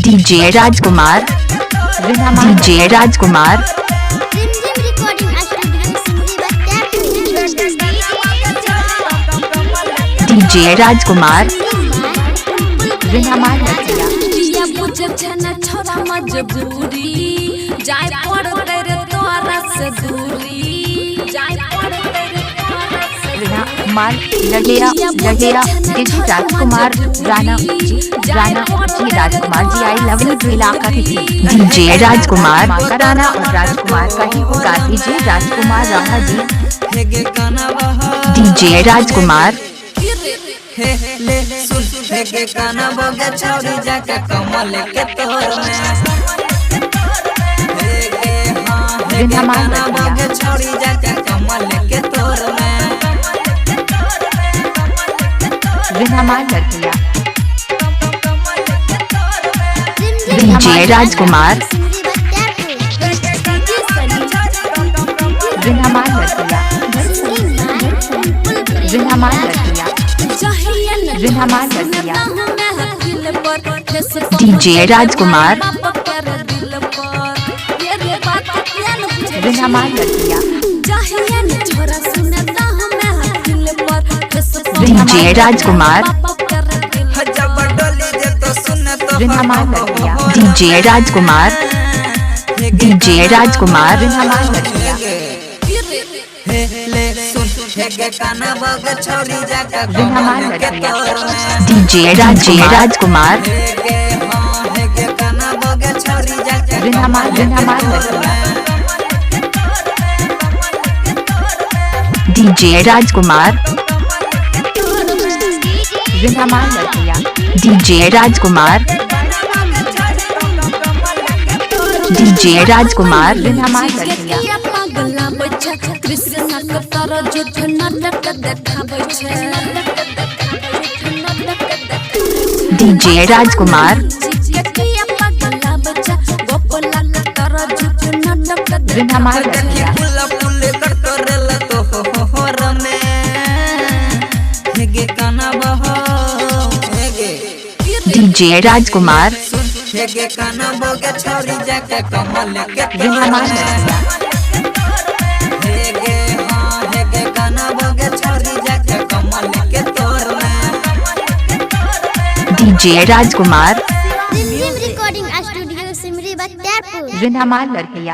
DJ राजकुमार, DJ राजकुमार, DJ राजकुमार, मजबूरी जाए पड़ते रे तोरा से दूरी जाए पड़ते रे तोरा से माल लगेरा लगेरा DJ Rajkumar Rana ji Rajkumar ji I love you इलाका की डीजे राजकुमार राणा और राजकुमार का ही होगा डीजे राजकुमार राणा जी डीजे राजकुमार ले सुन के काना बगे छौरी जाके कमल के तोर में काना बगे छौरी जाके कमल के तोर में डीजे राजकुमार डीजे राजकुमार डीजे राजकुमार डीजे राजकुमार डीजे राजकुमार डीजे राजकुमार डीजे राजकुमार डीजे राजकुमार डीजे राजकुमार कृष्ण के तरह झूठ नाटक देखाबै छै डीजे राजकुमार डीजे राजकुमार डीजे राजकुमार रिकॉर्डिंग स्टूडियो सिमरी बख्तियारपुर जिन्हामाल लड़किया।